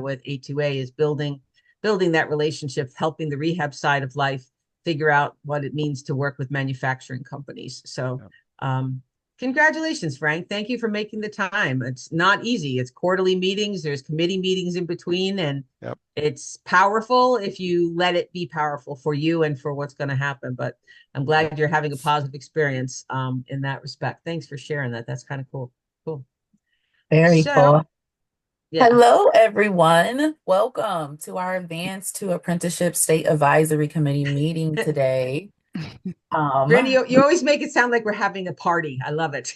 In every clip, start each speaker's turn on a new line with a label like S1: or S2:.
S1: with A2A is building that relationship, helping the rehab side of life figure out what it means to work with manufacturing companies. So
S2: Yep.
S1: congratulations, Frank. Thank you for making the time. It's not easy. It's quarterly meetings, there's committee meetings in between, and
S2: Yep.
S1: it's powerful if you let it be powerful for you and for what's going to happen. But I'm glad you're having a positive experience in that respect. Thanks for sharing that. That's kind of cool. Cool.
S3: Very
S1: So,
S3: cool.
S1: yeah.
S3: Hello, everyone. Welcome to our Advanced to Apprenticeship State Advisory Committee meeting today.
S1: Brandy,
S3: Um,
S1: you always make it sound like we're having a party. I love it.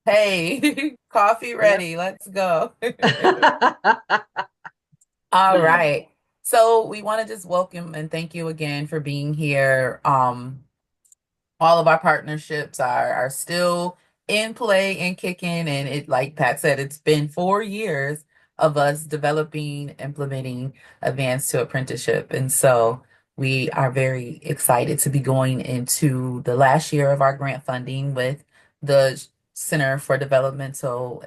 S3: Hey, coffee
S1: Yep.
S3: ready. Let's go. All right. So we want to just welcome and thank you again for being here. All of our partnerships are still in play and kicking. And it, like Pat said, it's been 4 years of us developing, implementing advanced to apprenticeship. And so we are very excited to be going into the last year of our grant funding with the Center for Developmental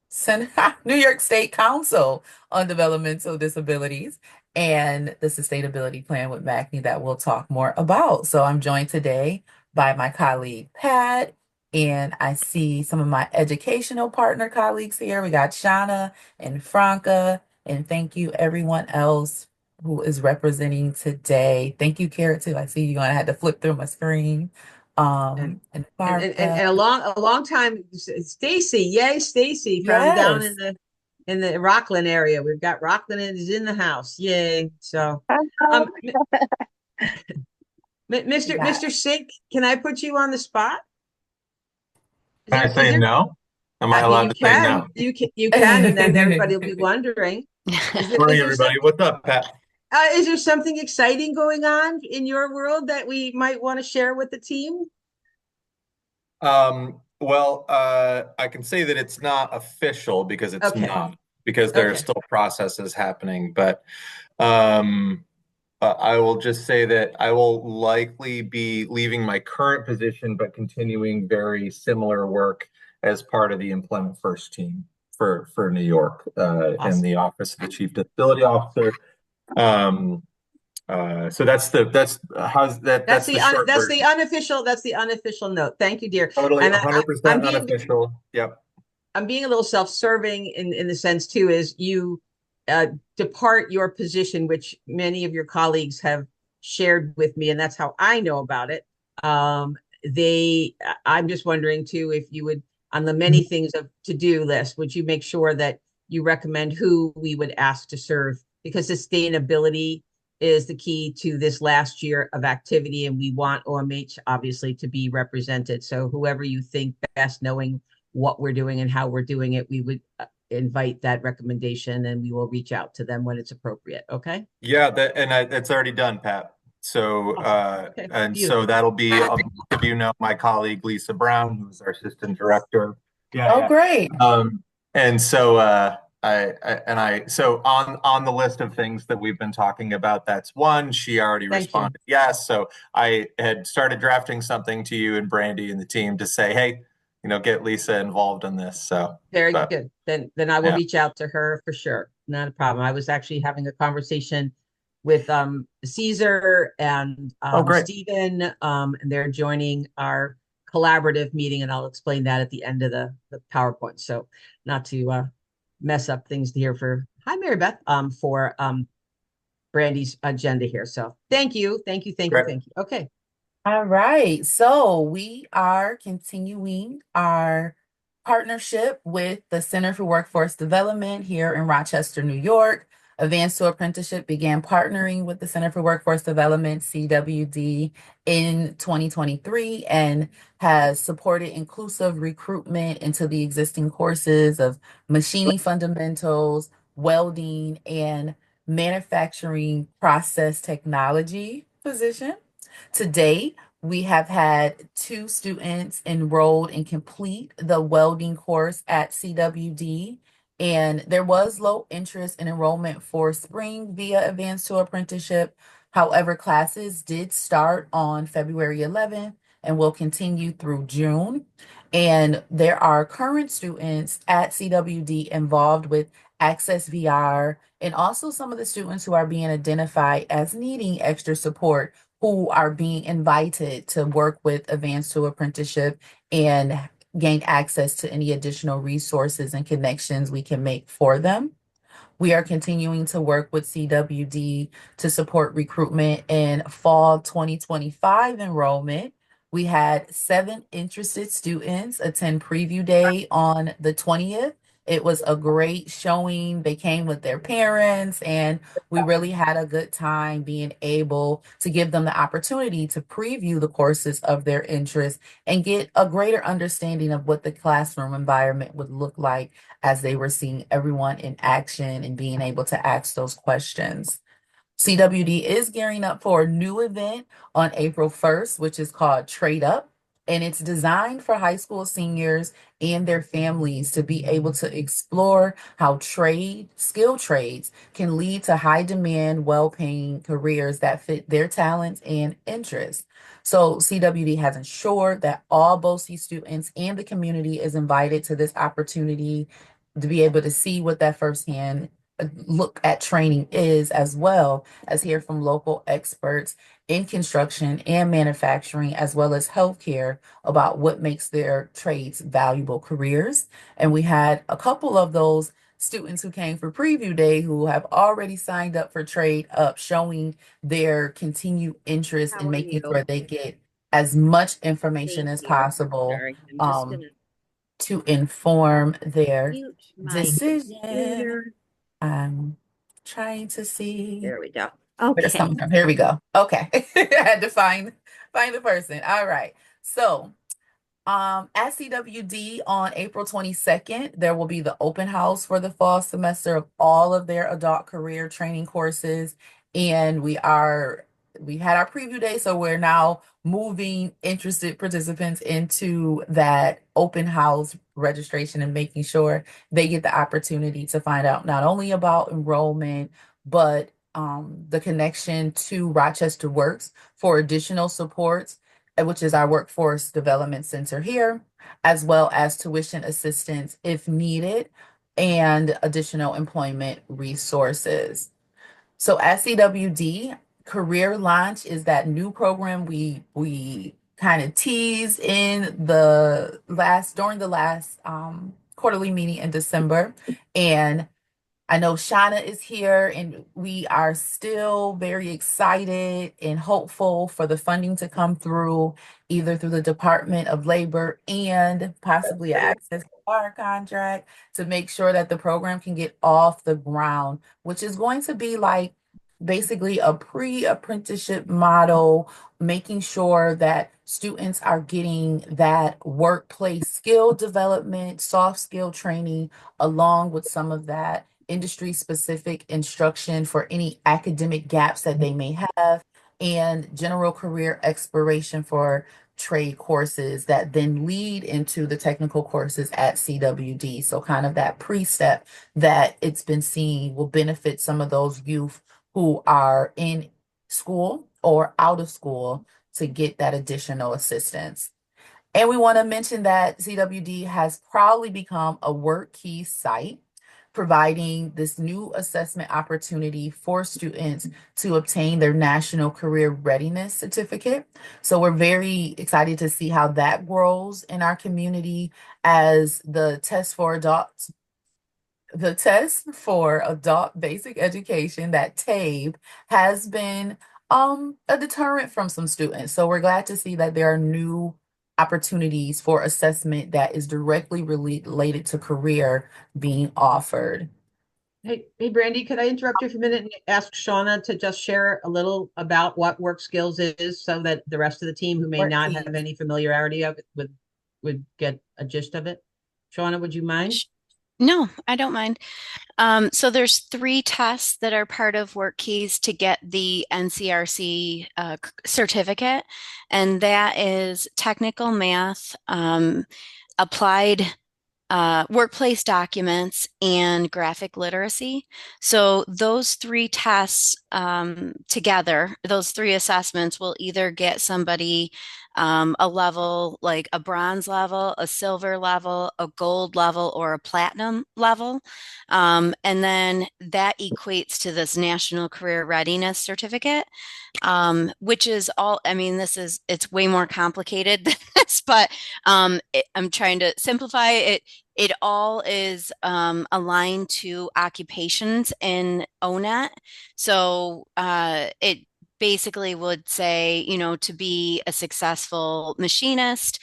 S3: Center, New York State Council on Developmental Disabilities and the sustainability plan with MACNY that we'll talk more about. So I'm joined today by my colleague Pat, and I see some of my educational partner colleagues here. We got Shauna and Franca, and thank you everyone else who is representing today. Thank you, Carrot, too. I see you going. I had to flip through my screen.
S1: and
S3: And
S1: and
S3: Barbara.
S1: a long time, Stacy. Yay, Stacy from down in
S3: Yes.
S1: the Rockland area. We've got Rockland is in the house. Yay. So
S3: Hello.
S1: um
S3: Yeah.
S1: Mr. Sink, can I put you on the spot?
S4: Can I
S1: Is
S4: say
S1: there
S4: no? Am I allowed
S1: you
S4: to say
S1: can
S4: no?
S1: you can, and then everybody will be wondering, is
S4: Morning,
S1: there
S4: everybody.
S1: something
S4: What's up, Pat?
S1: is there something exciting going on in your world that we might want to share with the team?
S4: I can say that it's not official because it's
S1: Okay.
S4: not, because there are
S1: Okay.
S4: still processes happening. But um, I will just say that I will likely be leaving my current position, but continuing very similar work as part of the Employment First team for New York in
S1: Awesome.
S4: the Office of the Chief Disability Officer. Um, so that's how's that
S1: That's
S4: that's the
S1: the
S4: short version.
S1: that's the unofficial note. Thank you, dear.
S4: Totally
S1: And I'm
S4: 100%
S1: being
S4: unofficial. Yep.
S1: I'm being a little self-serving in the sense too, is you depart your position, which many of your colleagues have shared with me, and that's how I know about it. They, I'm just wondering too, if you would, on the many things of to-do list, would you make sure that you recommend who we would ask to serve? Because sustainability is the key to this last year of activity, and we want OMH obviously to be represented. So whoever you think best, knowing what we're doing and how we're doing it, we would invite that recommendation and we will reach out to them when it's appropriate. Okay.
S4: Yeah, that's already done, Pat. So
S1: Awesome. Okay.
S4: and so
S1: Beautiful.
S4: that'll be if you know my colleague Lisa Brown, who's our assistant director. Yeah,
S3: Oh,
S4: yeah.
S3: great.
S4: And so so on the list of things that we've been talking about, that's one. She already
S1: Thank you.
S4: responded yes. So I had started drafting something to you and Brandy and the team to say, hey, get Lisa involved in this. So,
S1: Very
S4: but
S1: good. Then I will
S4: yeah.
S1: reach out to her for sure. Not a problem. I was actually having a conversation with Caesar and
S4: Oh, great.
S1: Stephen, and they're joining our collaborative meeting, and I'll explain that at the end of the PowerPoint. So not to mess up things here for hi Mary Beth for Brandy's agenda here. So thank you, thank you, thank you,
S4: Great.
S1: thank you. Okay.
S3: All right. So we are continuing our partnership with the Center for Workforce Development here in Rochester, New York. Advanced to Apprenticeship began partnering with the Center for Workforce Development, CWD, in 2023 and has supported inclusive recruitment into the existing courses of machining fundamentals, welding, and manufacturing process technology position. To date, we have had 2 students enrolled and complete the welding course at CWD, and there was low interest in enrollment for spring via Advanced to Apprenticeship. However, classes did start on February 11th and will continue through June. And there are current students at CWD involved with Access VR, and also some of the students who are being identified as needing extra support who are being invited to work with Advanced to Apprenticeship and gain access to any additional resources and connections we can make for them. We are continuing to work with CWD to support recruitment in fall 2025 enrollment. We had 7 interested students attend preview day on the 20th. It was a great showing. They came with their parents, and we really had a good time being able to give them the opportunity to preview the courses of their interest and get a greater understanding of what the classroom environment would look like as they were seeing everyone in action and being able to ask those questions. CWD is gearing up for a new event on April 1st, which is called Trade Up. And it's designed for high school seniors and their families to be able to explore how skill trades can lead to high demand, well paying careers that fit their talents and interests. So, CWD has ensured that all BOCES students and the community is invited to this opportunity to be able to see what that firsthand look at training is, as well as hear from local experts in construction and manufacturing, as well as healthcare, about what makes their trades valuable careers. And we had a couple of those students who came for preview day who have already signed up for Trade Up, showing their continued interest
S2: How
S3: in
S2: are
S3: making
S2: you?
S3: sure they get as much information
S2: Thank
S3: as
S2: you.
S3: possible
S2: Sorry, I'm just gonna
S3: to inform their
S2: mute my
S3: decision.
S2: computer.
S3: I'm trying to see
S2: There we go.
S3: where it's
S2: Okay.
S3: coming from. Here we go. Okay. I had to find the person. All right. So at CWD on April 22nd, there will be the open house for the fall semester of all of their adult career training courses. And we had our preview day, so we're now moving interested participants into that open house registration and making sure they get the opportunity to find out not only about enrollment, but the connection to Rochester Works for additional supports, which is our workforce development center here, as well as tuition assistance if needed, and additional employment resources. So at CWD, Career Launch is that new program we kind of teased in the last during the last quarterly meeting in December. And I know Shauna is here, and we are still very excited and hopeful for the funding to come through, either through the Department of Labor and possibly an access to our contract, to make sure that the program can get off the ground, which is going to be like basically a pre-apprenticeship model, making sure that students are getting that workplace skill development, soft skill training, along with some of that industry specific instruction for any academic gaps that they may have, and general career exploration for trade courses that then lead into the technical courses at CWD. So, kind of that pre-step that it's been seen will benefit some of those youth who are in school or out of school to get that additional assistance. And we want to mention that CWD has proudly become a WorkKey site, providing this new assessment opportunity for students to obtain their National Career Readiness Certificate. So we're very excited to see how that grows in our community, as the test for adult basic education, that TABE, has been a deterrent from some students. So we're glad to see that there are new opportunities for assessment that is directly related to career being offered.
S1: Hey, Brandy, could I interrupt you for a minute and ask Shauna to just share a little about what work skills is, so that the rest of the team who may not have any familiarity of it would get a gist of it? Shauna, would you mind?
S5: No, I don't mind. So there's 3 tests that are part of WorkKeys to get the NCRC certificate, and that is technical math, applied workplace documents, and graphic literacy. So those three tests together, those three assessments will either get somebody a level like a bronze level, a silver level, a gold level, or a platinum level. And then that equates to this National Career Readiness Certificate, which is all, I mean, it's way more complicated than this, but I'm trying to simplify it. It all is aligned to occupations in ONET. So it basically would say, to be a successful machinist,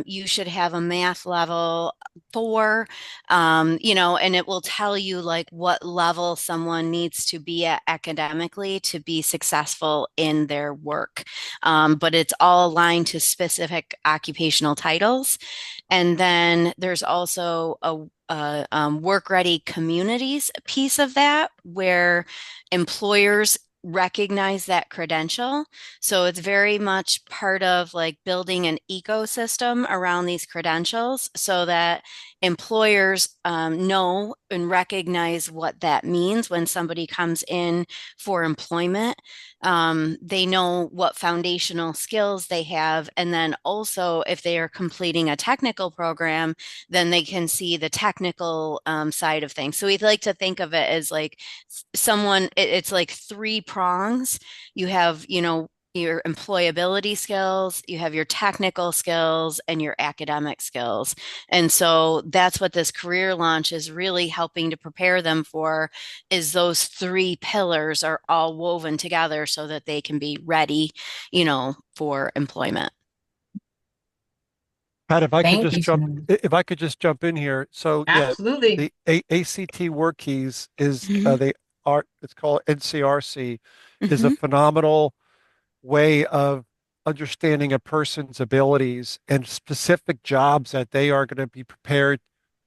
S5: you should have a math level 4, and it will tell you like what level someone needs to be at academically to be successful in their work. But it's all aligned to specific occupational titles. And then there's also a work ready communities piece of that where employers recognize that credential. So it's very much part of like building an ecosystem around these credentials so that employers know and recognize what that means when somebody comes in for employment. They know what foundational skills they have. And then also, if they are completing a technical program, then they can see the technical side of things. So we like to think of it as like it's like 3 prongs. You have, your employability skills, you have your technical skills, and your academic skills. And so that's what this career launch is really helping to prepare them for, is those 3 pillars are all woven together so that they can be ready, for employment.
S2: Pat,
S3: Thank you, Shannon.
S2: if I could just jump in here. So yeah,
S1: Absolutely.
S2: the ACT work keys is
S5: Mhm.
S2: it's called NCRC, is a
S5: Mhm.
S2: phenomenal way of understanding a person's abilities and specific jobs that they are going to be prepared,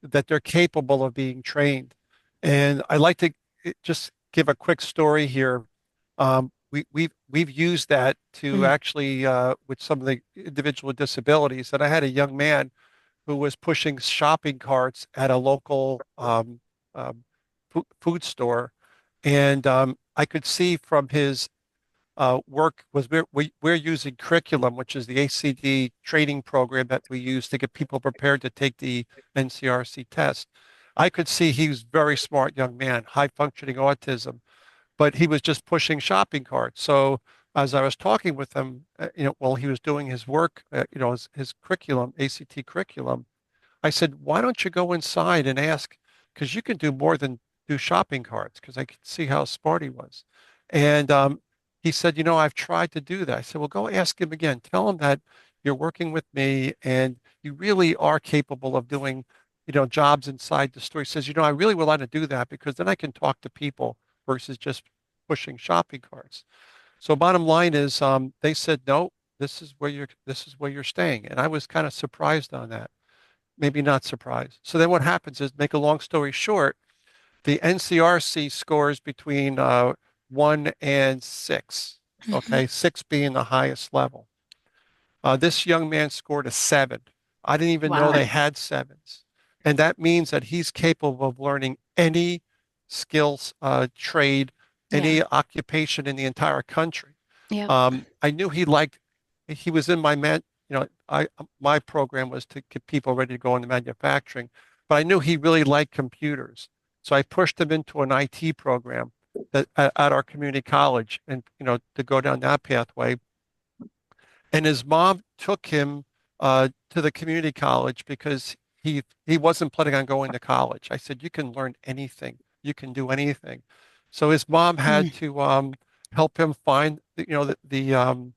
S2: that they're capable of being trained. And I like to just give a quick story here. We've used that to
S5: Mhm.
S2: actually with some of the individual with disabilities. And I had a young man who was pushing shopping carts at a local food store, and I could see from his work was we're using curriculum, which is the ACD training program that we use to get people prepared to take the NCRC test. I could see he was a very smart young man, high functioning autism, but he was just pushing shopping carts. So as I was talking with him, while he was doing his work, his curriculum, ACT curriculum, I said, why don't you go inside and ask? Because you can do more than do shopping carts, because I could see how smart he was. And he said, I've tried to do that. I said, well, go ask him again. Tell him that you're working with me and you really are capable of doing, jobs inside the store. He says, I really would like to do that because then I can talk to people versus just pushing shopping carts. So bottom line is, they said, no, this is where you're staying. And I was kind of surprised on that, maybe not surprised. So then what happens is, make a long story short, the NCRC scores between 1 and 6.
S5: Mhm.
S2: Okay, 6 being the highest level. This young man scored a 7. I didn't even know
S5: Wow.
S2: they had 7s. And that means that he's capable of learning any skills, trade,
S5: Yeah.
S2: any occupation in the entire country.
S5: Yep.
S2: I knew he was in my program was to get people ready to go into manufacturing, but I knew he really liked computers. So I pushed him into an IT program at our community college and, to go down that pathway. And his mom took him to the community college because he wasn't planning on going to college. I said, you can learn anything. You can do anything. So his mom had
S5: Mm.
S2: to help him find, the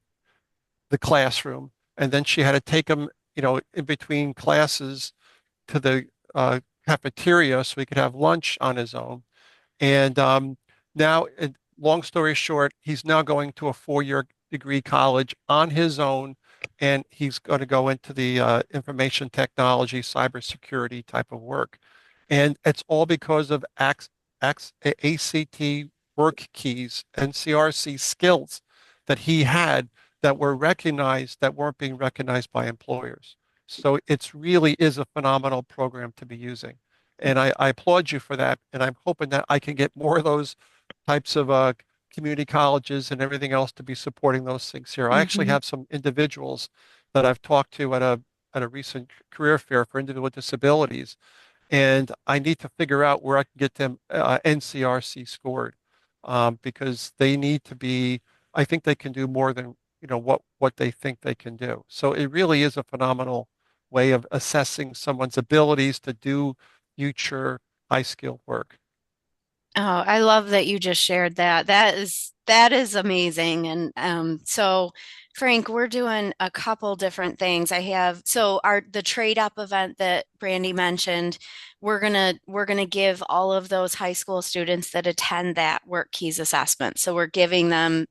S2: classroom, and then she had to take him, in between classes to the cafeteria so he could have lunch on his own. And now, long story short, he's now going to a 4-year degree college on his own, and he's going to go into the information technology, cybersecurity type of work. And it's all because of ACT work keys and CRC skills that he had that were recognized that weren't being recognized by employers. So it's really is a phenomenal program to be using. And I applaud you for that. And I'm hoping that I can get more of those types of community colleges and everything else to be supporting those things here. I actually
S5: Mhm.
S2: have some individuals that I've talked to at a recent career fair for individual with disabilities, and I need to figure out where I can get them NCRC scored, because they need to be. I think they can do more than what they think they can do. So it really is a phenomenal way of assessing someone's abilities to do future high skill work.
S5: Oh, I love that you just shared that. That is amazing. And so Frank, we're doing a couple different things. I have so our the trade up event that Brandy mentioned, we're gonna give all of those high school students that attend that work keys assessment. So we're giving them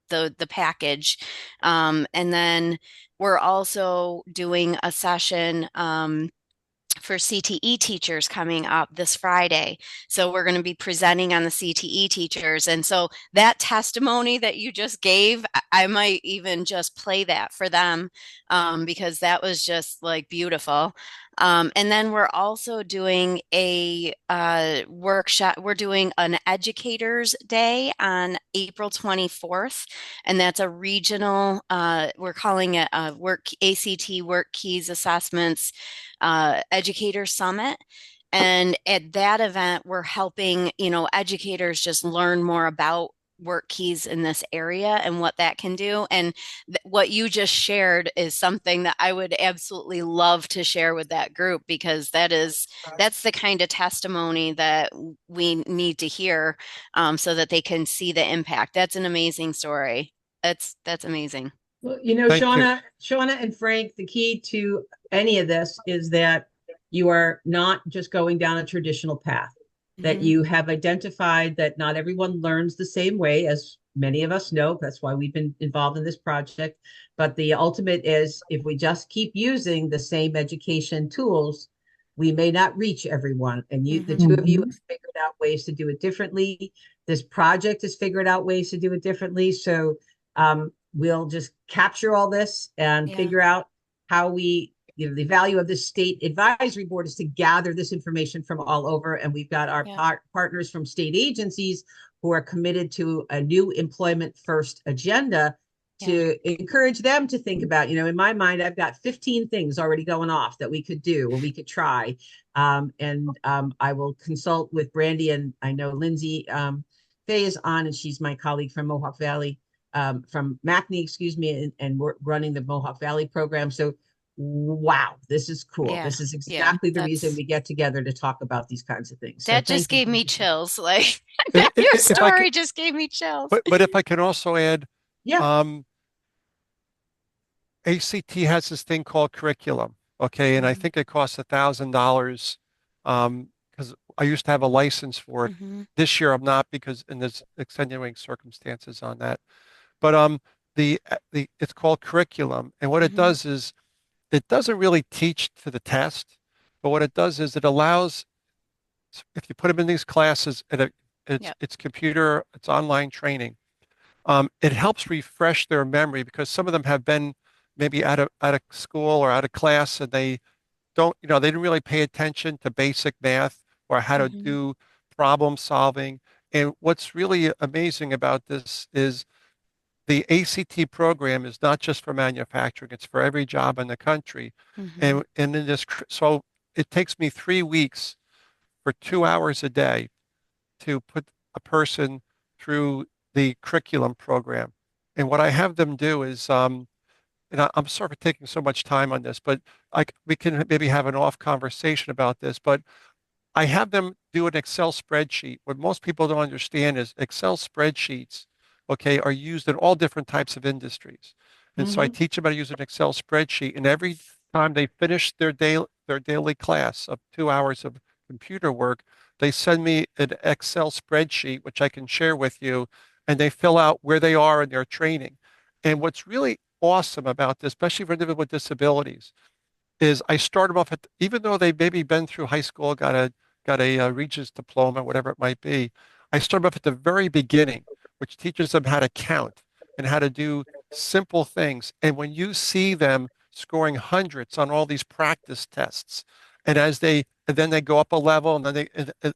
S5: the package. And then we're also doing a session for CTE teachers coming up this Friday. So we're going to be presenting on the CTE teachers. And so that testimony that you just gave, I might even just play that for them, because that was just like beautiful. And then we're also doing a workshop. We're doing an educators day on April 24th. And that's a regional, we're calling it a work ACT Work Keys Assessments Educator Summit. And at that event, we're helping, educators just learn more about work keys in this area and what that can do. And what you just shared is something that I would absolutely love to share with that group, because that's the kind of testimony that we need to hear, so that they can see the impact. That's an amazing story. That's amazing.
S1: Well,
S2: Thank you.
S1: Shauna and Frank, the key to any of this is that you are not just going down a traditional path, that
S5: Mhm.
S1: you have identified that not everyone learns the same way, as many of us know. That's why we've been involved in this project. But the ultimate is if we just keep using the same education tools, we may not reach everyone. And the
S5: Mhm.
S1: two of you have figured out ways to do it differently. This project has figured out ways to do it differently. So we'll just capture all this and
S5: Yeah.
S1: figure out how the value of the state advisory board is to gather this information from all over. And we've got our
S5: Yeah.
S1: partners from state agencies who are committed to a new employment first agenda
S5: Yeah.
S1: to encourage them to think about, in my mind, I've got 15 things already going off that we could do or we could try. And I will consult with Brandy, and I know Lindsay Fay is on, and she's my colleague from Mohawk Valley, from MACNY, excuse me, and we're running the Mohawk Valley program. So, wow, this is cool.
S5: Yeah.
S1: This is
S5: Yeah.
S1: exactly the reason we get together to talk about these kinds of things. So,
S5: That just
S1: thank you.
S5: gave me chills. Like
S2: I- i-
S5: your
S2: If I could,
S5: story just gave me chills.
S2: but if I can also add,
S1: Yeah.
S2: um, ACT has this thing called curriculum, okay, and I
S5: Mhm.
S2: think it costs $1,000, because I used to have a license for it.
S5: Mhm.
S2: This year I'm not because and there's extenuating circumstances on that. But the it's called curriculum, and what it
S5: Mhm.
S2: does is it doesn't really teach to the test, but what it does is it allows if you put them in these classes at
S5: Yep.
S2: it's computer, it's online training. It helps refresh their memory because some of them have been maybe out of school or out of class and they didn't really pay attention to basic math or how to
S5: Mhm.
S2: do problem solving. And what's really amazing about this is the ACT program is not just for manufacturing, it's for every job in the country.
S5: Mhm.
S2: And in this, so it takes me 3 weeks for 2 hours a day to put a person through the curriculum program. And what I have them do is, and I'm sorry for taking so much time on this, but we can maybe have an off conversation about this, but I have them do an Excel spreadsheet. What most people don't understand is Excel spreadsheets, okay, are used in all different types of industries. And so I
S1: Mm-hmm.
S2: teach them how to use an Excel spreadsheet, and every time they finish their daily class of 2 hours of computer work, they send me an Excel spreadsheet, which I can share with you, and they fill out where they are in their training. And what's really awesome about this, especially for individuals with disabilities, is I start them off at, even though they've maybe been through high school, got a Regents diploma, whatever it might be, I start them off at the very beginning, which teaches them how to count and how to do simple things. And when you see them scoring hundreds on all these practice tests. And then they go up a level, and then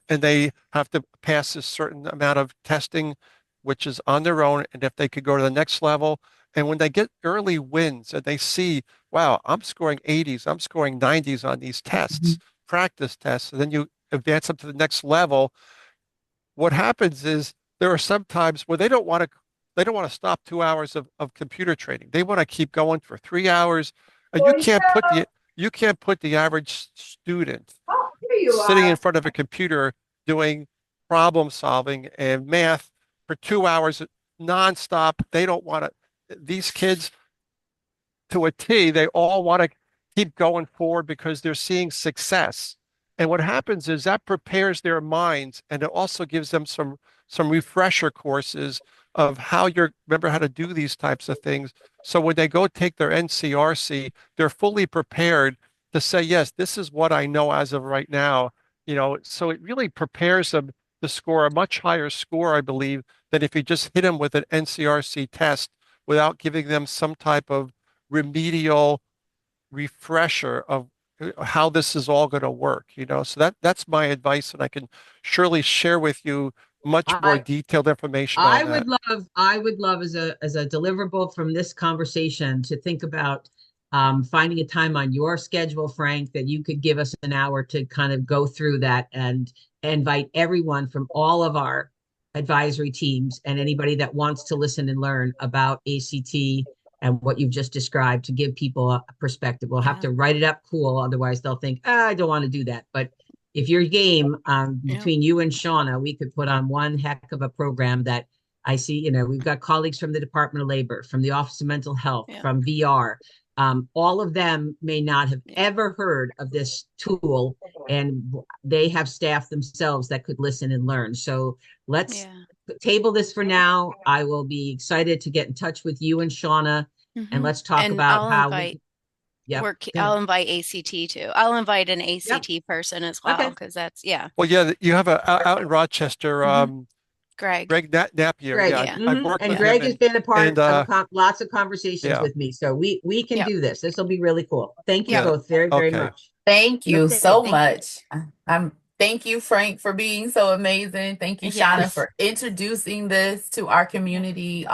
S2: and they have to pass a certain amount of testing, which is on their own. And if they could go to the next level, and when they get early wins and they see, wow, I'm scoring 80s, I'm scoring 90s on these tests, practice tests, and then you advance them to the next level, what happens is there are some times where they don't want to stop 2 hours of computer training. They want to keep going for 3 hours. And you can't put the average student
S1: Oh, here you
S2: sitting in
S1: are.
S2: front of a computer doing problem solving and math for 2 hours nonstop. They don't want to, these kids to a T, they all want to keep going forward because they're seeing success. And what happens is that prepares their minds, and it also gives them some refresher courses of how you're remember how to do these types of things. So when they go take their NCRC, they're fully prepared to say, yes, this is what I know as of right now. So it really prepares them to score a much higher score, I believe, than if you just hit them with an NCRC test without giving them some type of remedial refresher of how this is all going to work. So that's my advice, and I can surely share with you much more
S1: I
S2: detailed information on that.
S1: I would love as a deliverable from this conversation to think about finding a time on your schedule, Frank, that you could give us an hour to kind of go through that and invite everyone from all of our advisory teams and anybody that wants to listen and learn about ACT and what you've just described to give people a perspective. We'll have to write it up cool, otherwise they'll think, I don't want to do that. But if you're game, between you and Shauna, we could put on one heck of a program that I see, we've got colleagues from the Department of Labor, from the Office of Mental Health, from VR. All of them may not have ever heard of this tool, and they have staff themselves that could listen and learn. So let's table this for now. I will be excited to get in touch with you and Shauna, and let's talk
S5: And
S1: about
S5: I'll
S1: how
S5: invite
S1: Yep.
S5: I'll invite ACT too. I'll invite an
S1: Yep.
S5: ACT person as well,
S1: Okay.
S5: because that's
S2: Well, yeah, you have out in Rochester,
S5: Greg.
S2: Greg Napier.
S1: Greg.
S2: Yeah, I've worked
S1: And
S2: with
S1: Greg
S2: him,
S1: has been a part
S2: and
S1: of lots of conversations
S2: yeah,
S1: with me. So we can
S5: Yep.
S1: do this. This will be really cool. Thank you
S5: Yep.
S1: both very, very
S2: okay.
S1: much.
S3: Thank you
S1: Okay,
S3: so
S1: thank you.
S3: much. Thank you, Frank, for being so amazing. Thank you, Shauna,
S5: Yes.
S3: for introducing this to our community.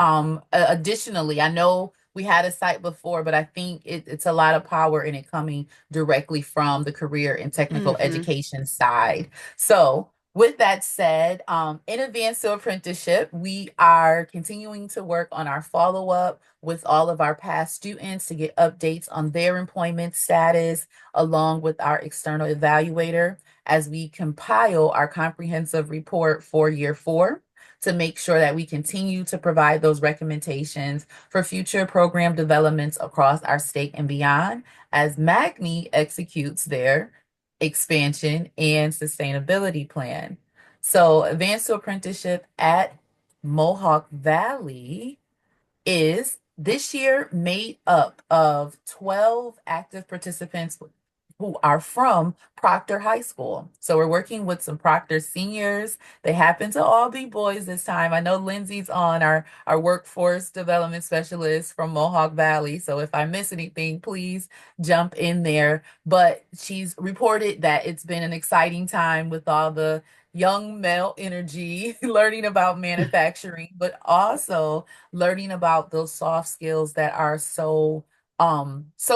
S3: Additionally, I know we had a site before, but I think it's a lot of power in it coming directly from the career and technical education side. So with that said, in advance to apprenticeship, we are continuing to work on our follow-up with all of our past students to get updates on their employment status, along with our external evaluator, as we compile our comprehensive report for year 4 to make sure that we continue to provide those recommendations for future program developments across our state and beyond, as Magni executes their expansion and sustainability plan. So Advanced to Apprenticeship at Mohawk Valley is this year made up of 12 active participants who are from Proctor High School. So we're working with some Proctor seniors. They happen to all be boys this time. I know Lindsay's on, our workforce development specialist from Mohawk Valley. So if I miss anything, please jump in there. But she's reported that it's been an exciting time with all the young male energy, learning about manufacturing, but also learning about those soft skills that are so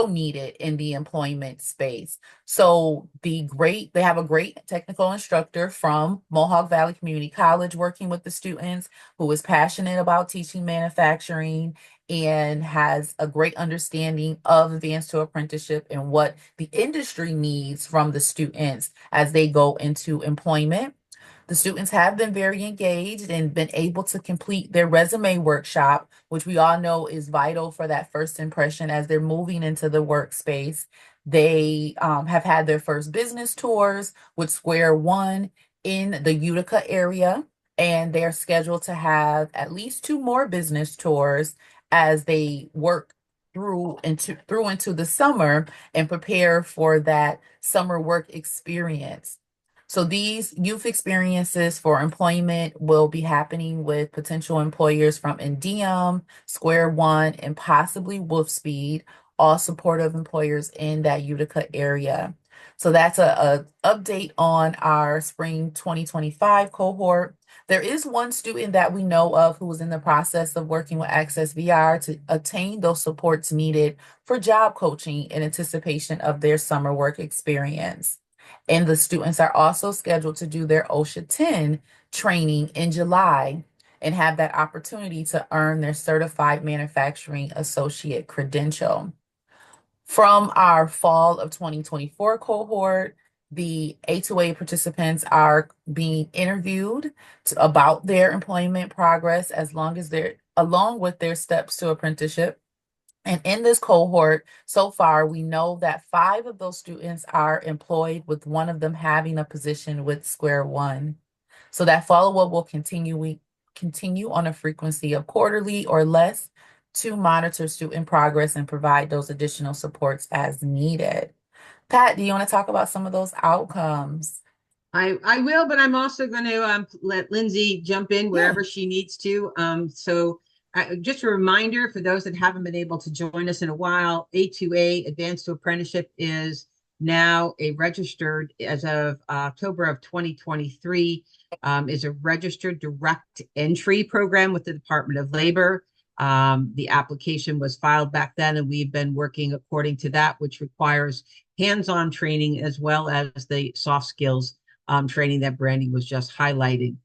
S3: needed in the employment space. So they have a great technical instructor from Mohawk Valley Community College working with the students, who is passionate about teaching manufacturing and has a great understanding of advanced to apprenticeship and what the industry needs from the students as they go into employment. The students have been very engaged and been able to complete their resume workshop, which we all know is vital for that first impression as they're moving into the workspace. They have had their first business tours with Square One in the Utica area, and they're scheduled to have at least 2 more business tours as they work through into the summer and prepare for that summer work experience. So these youth experiences for employment will be happening with potential employers from Indium, Square One, and possibly Wolfspeed all supportive employers in that Utica area. So that's a update on our spring 2025 cohort. There is one student that we know of who is in the process of working with Access VR to obtain those supports needed for job coaching in anticipation of their summer work experience. And the students are also scheduled to do their OSHA 10 training in July and have that opportunity to earn their Certified Manufacturing Associate credential. From our fall of 2024 cohort, the A2A participants are being interviewed about their employment progress along with their steps to apprenticeship. And in this cohort, so far, we know that 5 of those students are employed, with one of them having a position with Square One. So that follow-up will continue on a frequency of quarterly or less to monitor student progress and provide those additional supports as needed. Pat, do you want to talk about some of those outcomes?
S1: I will, but I'm also going to let Lindsay jump in wherever she needs to. Just a reminder for those that haven't been able to join us in a while, A2A, Advanced to Apprenticeship, is now a registered, as of October of 2023, is a registered direct entry program with the Department of Labor. The application was filed back then, and we've been working according to that, which requires hands-on training as well as the soft skills training that Brandy was just highlighting.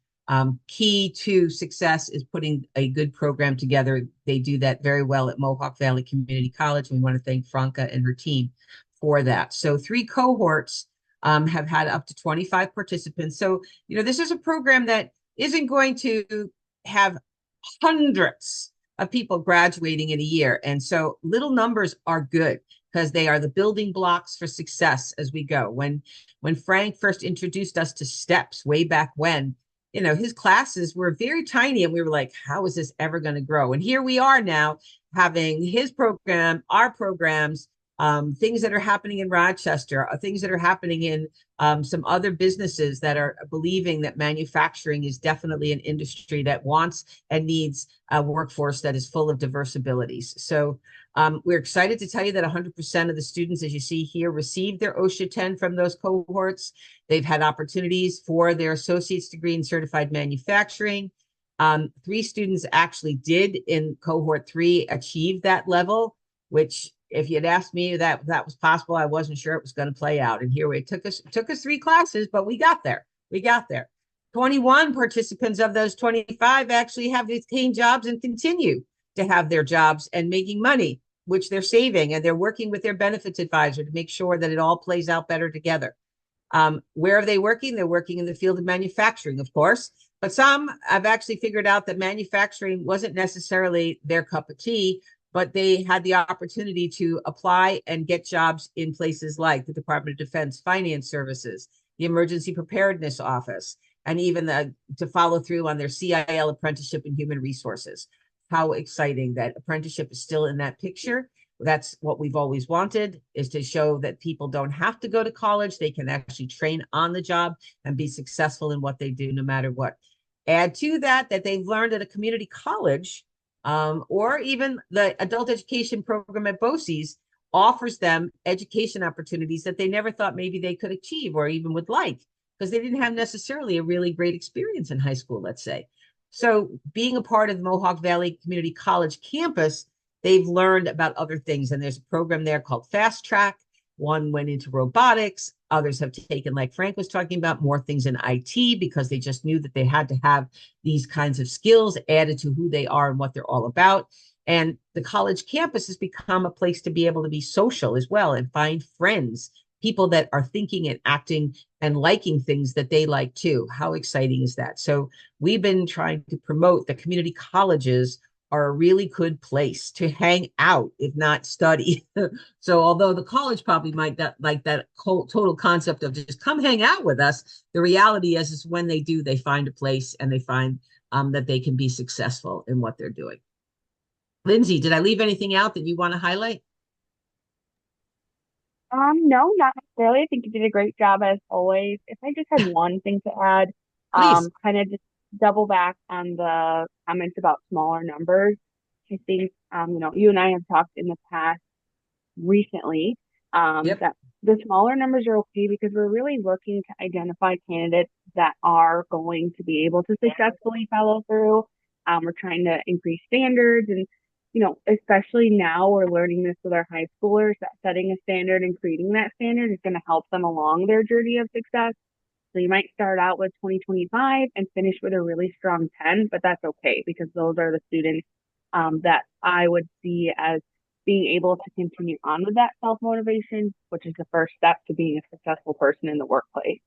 S1: Key to success is putting a good program together. They do that very well at Mohawk Valley Community College. We want to thank Franca and her team for that. So 3 cohorts have had up to 25 participants. So, this is a program that isn't going to have hundreds of people graduating in a year. And so little numbers are good because they are the building blocks for success as we go. When Frank first introduced us to STEPS way back when, his classes were very tiny, and we were like, how is this ever going to grow? And here we are now having his program, our programs, things that are happening in Rochester, things that are happening in some other businesses that are believing that manufacturing is definitely an industry that wants and needs a workforce that is full of diverse abilities. So we're excited to tell you that 100% of the students, as you see here, received their OSHA 10 from those cohorts. They've had opportunities for their associate's degree in certified manufacturing. 3 students actually did in cohort 3 achieve that level, which, if you'd asked me that was possible, I wasn't sure it was going to play out. And here it took us 3 classes, but we got there. 21 participants of those 25 actually have attained jobs and continue to have their jobs and making money, which they're saving, and they're working with their benefits advisor to make sure that it all plays out better together. Where are they working? They're working in the field of manufacturing, of course, but some have actually figured out that manufacturing wasn't necessarily their cup of tea, but they had the opportunity to apply and get jobs in places like the Department of Defense Finance Services, the Emergency Preparedness Office, and even to follow through on their CIL apprenticeship in human resources. How exciting that apprenticeship is still in that picture. That's what we've always wanted, is to show that people don't have to go to college. They can actually train on the job and be successful in what they do, no matter what. Add to that they've learned at a community college, or even the adult education program at BOCES offers them education opportunities that they never thought maybe they could achieve or even would like, because they didn't have necessarily a really great experience in high school, let's say. So being a part of the Mohawk Valley Community College campus, they've learned about other things. And there's a program there called Fast Track. One went into robotics. Others have taken, like Frank was talking about, more things in IT, because they just knew that they had to have these kinds of skills added to who they are and what they're all about. And the college campus has become a place to be able to be social as well and find friends, people that are thinking and acting and liking things that they like too. How exciting is that? So we've been trying to promote the community colleges are a really good place to hang out, if not study. So although the college probably might not like that total concept of just come hang out with us, the reality is when they do, they find a place and they find that they can be successful in what they're doing. Lindsay, did I leave anything out that you want to highlight?
S6: No, not necessarily. I think you did a great job as always. If I just had one thing to add,
S1: Please.
S6: kind of just double back on the comments about smaller numbers. I think, you and I have talked in the past recently.
S1: Yep.
S6: That the smaller numbers are okay because we're really looking to identify candidates that are going to be able to successfully follow through. We're trying to increase standards and, especially now we're learning this with our high schoolers that setting a standard and creating that standard is going to help them along their journey of success. So you might start out with 2025 and finish with a really strong 10, but that's okay because those are the students that I would see as being able to continue on with that self motivation, which is the first step to being a successful person in the workplace.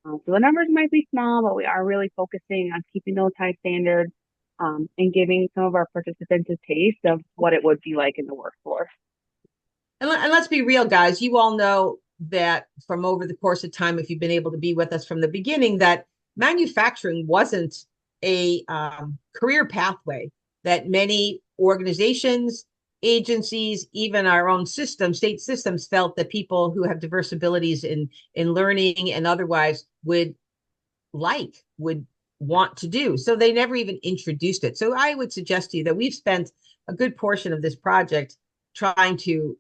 S6: So the numbers might be small, but we are really focusing on keeping those high standards and giving some of our participants a taste of what it would be like in the workforce.
S1: And let's be real, guys. You all know that from over the course of time, if you've been able to be with us from the beginning, that manufacturing wasn't a career pathway that many organizations, agencies, even our own system, state systems felt that people who have diverse abilities in learning and otherwise would want to do. So they never even introduced it. So I would suggest to you that we've spent a good portion of this project trying to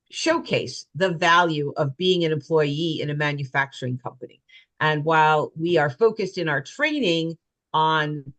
S1: showcase the value of being an employee in a manufacturing company. And while we are focused in our training on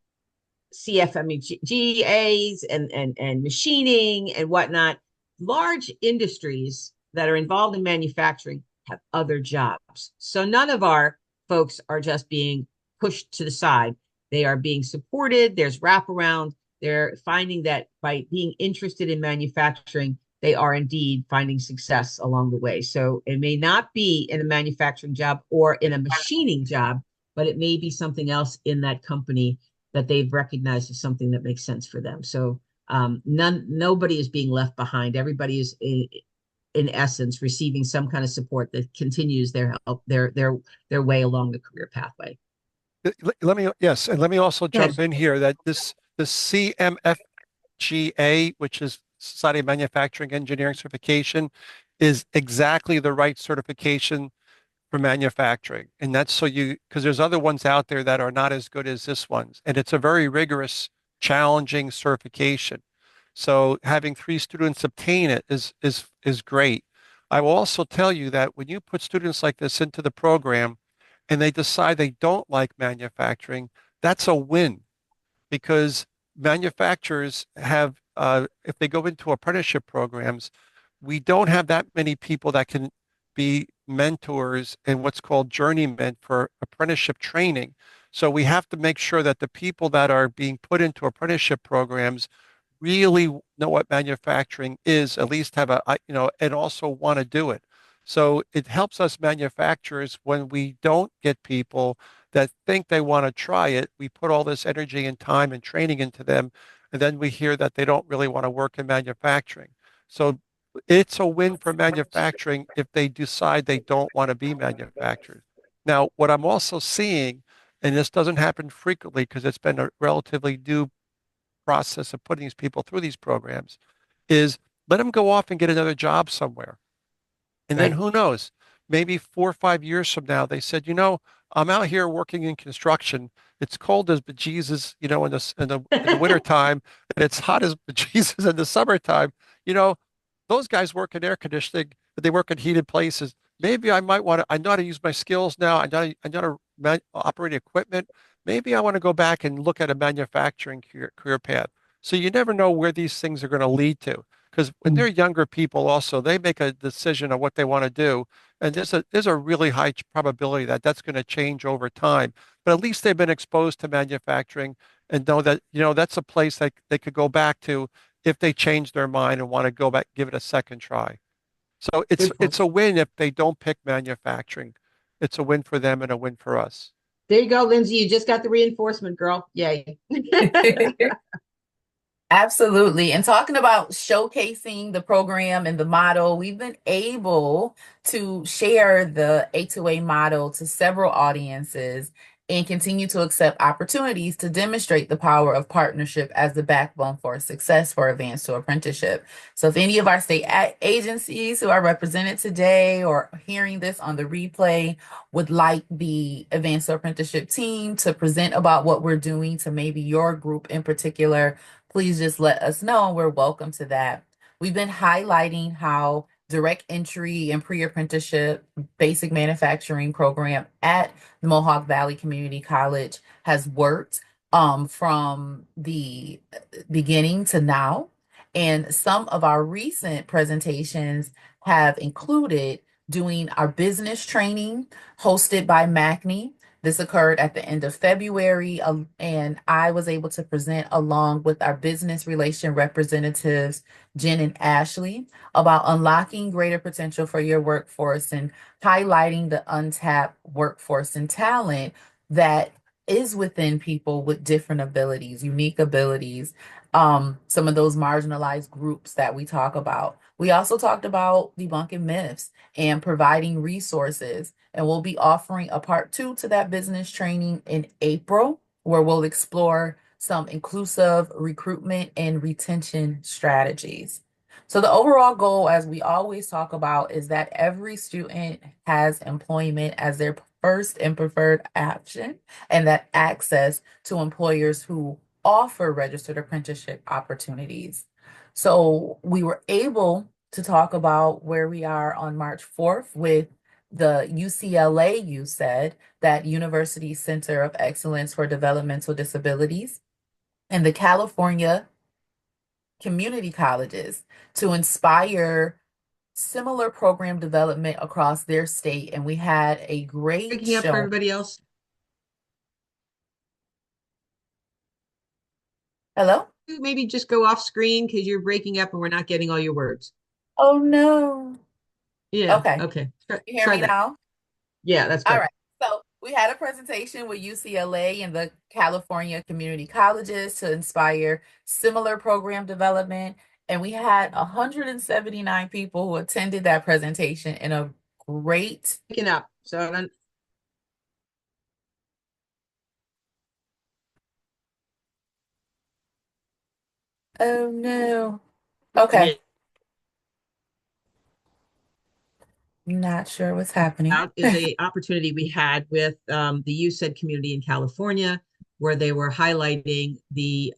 S1: CFMEGAs and machining and whatnot, large industries that are involved in manufacturing have other jobs. So none of our folks are just being pushed to the side. They are being supported. There's wraparound. They're finding that by being interested in manufacturing, they are indeed finding success along the way. So it may not be in a manufacturing job or in a machining job, but it may be something else in that company that they've recognized as something that makes sense for them. So nobody is being left behind. Everybody is in essence receiving some kind of support that continues their way along the career pathway.
S2: Let me, yes, and let me also jump in here that the CMFGA, which is Society of Manufacturing Engineering Certification, is exactly the right certification for manufacturing. And that's so because there's other ones out there that are not as good as this one. And it's a very rigorous, challenging certification. So having 3 students obtain it is great. I will also tell you that when you put students like this into the program and they decide they don't like manufacturing, that's a win because manufacturers have, if they go into apprenticeship programs, we don't have that many people that can be mentors and what's called journeymen for apprenticeship training. So we have to make sure that the people that are being put into apprenticeship programs really know what manufacturing is, at least have and also want to do it. So it helps us manufacturers when we don't get people that think they want to try it. We put all this energy and time and training into them, and then we hear that they don't really want to work in manufacturing. So it's a win for manufacturing if they decide they don't want to be manufacturers. Now, what I'm also seeing, and this doesn't happen frequently because it's been a relatively new process of putting these people through these programs, is let them go off and get another job somewhere. And then who knows? Maybe 4 or 5 years from now, they said, I'm out here working in construction. It's cold as bejesus, in the wintertime, and it's hot as bejesus in the summertime. You know, those guys work in air conditioning, but they work in heated places. Maybe I know how to use my skills now. I know how to operate equipment. Maybe I want to go back and look at a manufacturing career path. So you never know where these things are going to lead to. Because when they're younger people also, they make a decision of what they want to do. And there's a really high probability that that's going to change over time. But at least they've been exposed to manufacturing and know that, that's a place that they could go back to if they change their mind and want to go back, give it a second try. So it's a win if they don't pick manufacturing. It's a win for them and a win for us.
S1: There you go, Lindsay. You just got the reinforcement, girl. Yay.
S3: Absolutely. And talking about showcasing the program and the model, we've been able to share the A2A model to several audiences and continue to accept opportunities to demonstrate the power of partnership as the backbone for success for advanced to apprenticeship. So if any of our state agencies who are represented today or hearing this on the replay would like the advanced to apprenticeship team to present about what we're doing to maybe your group in particular, please just let us know. We're welcome to that. We've been highlighting how direct entry and pre-apprenticeship basic manufacturing program at Mohawk Valley Community College has worked from the beginning to now. And some of our recent presentations have included doing our business training hosted by MACNY. This occurred at the end of February, and I was able to present along with our business relation representatives, Jen and Ashley, about unlocking greater potential for your workforce and highlighting the untapped workforce and talent that is within people with different abilities, unique abilities, some of those marginalized groups that we talk about. We also talked about debunking myths and providing resources. And we'll be offering a part 2 to that business training in April, where we'll explore some inclusive recruitment and retention strategies. So the overall goal, as we always talk about, is that every student has employment as their first and preferred option, and that access to employers who offer registered apprenticeship opportunities. So we were able to talk about where we are on March 4th with the UCLA, you said, that University Center of Excellence for Developmental Disabilities, and the California community colleges to inspire similar program development across their state. And we had a great
S1: Breaking up for
S3: show.
S1: everybody else.
S3: Hello?
S1: Maybe just go off screen because you're breaking up and we're not getting all your words.
S3: Oh no.
S1: Yeah.
S3: Okay.
S1: Okay.
S3: You hear
S1: Try
S3: me
S1: that.
S3: now?
S1: Yeah, that's
S3: All
S1: good.
S3: right. So we had a presentation with UCLA and the California community colleges to inspire similar program development. And we had 179 people who attended that presentation in a great.
S1: Picking up. So I don't,
S3: Oh no. Okay.
S1: yeah,
S3: Not sure what's happening.
S1: out is a opportunity we had with the USED community in California, where they were highlighting the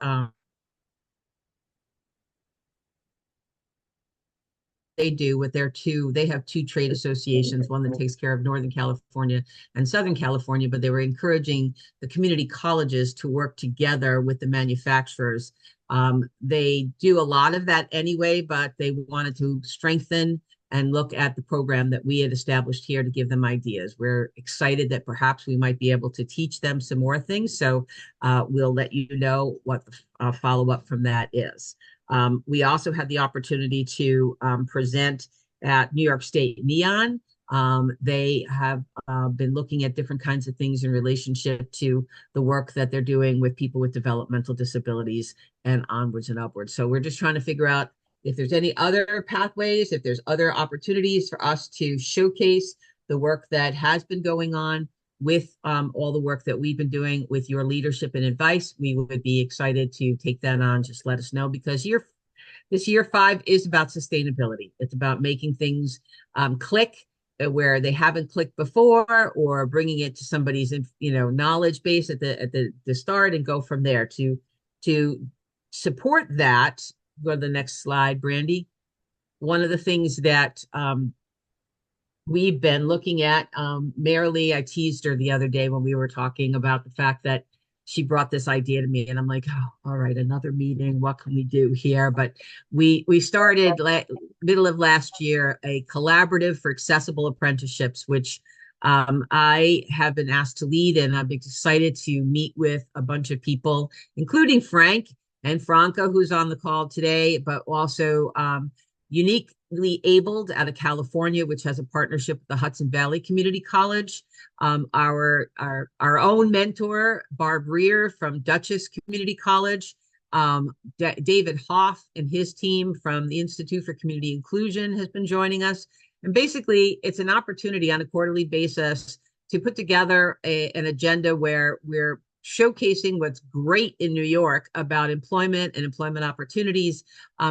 S1: they do with their they have two trade associations, one that takes care of Northern California and Southern California, but they were encouraging the community colleges to work together with the manufacturers. They do a lot of that anyway, but they wanted to strengthen and look at the program that we had established here to give them ideas. We're excited that perhaps we might be able to teach them some more things. So we'll let you know what the follow-up from that is. We also had the opportunity to present at New York State Neon. They have been looking at different kinds of things in relationship to the work that they're doing with people with developmental disabilities and onwards and upwards. So we're just trying to figure out if there's any other pathways, if there's other opportunities for us to showcase the work that has been going on with all the work that we've been doing with your leadership and advice. We would be excited to take that on. Just let us know, because this year 5 is about sustainability. It's about making things click where they haven't clicked before, or bringing it to somebody's knowledge base at the start and go from there. To support that, go to the next slide, Brandy. One of the things that we've been looking at, Marilee, I teased her the other day when we were talking about the fact that she brought this idea to me, and I'm like, oh, all right, another meeting. What can we do here? But we started middle of last year a collaborative for accessible apprenticeships, which I have been asked to lead, and I'm excited to meet with a bunch of people, including Frank and Franca, who's on the call today, but also Uniquely Abled out of California, which has a partnership with the Hudson Valley Community College. Our own mentor, Barb Rear from Dutchess Community College. David Hoff and his team from the Institute for Community Inclusion has been joining us. And basically, it's an opportunity on a quarterly basis to put together an agenda where we're showcasing what's great in New York about employment and employment opportunities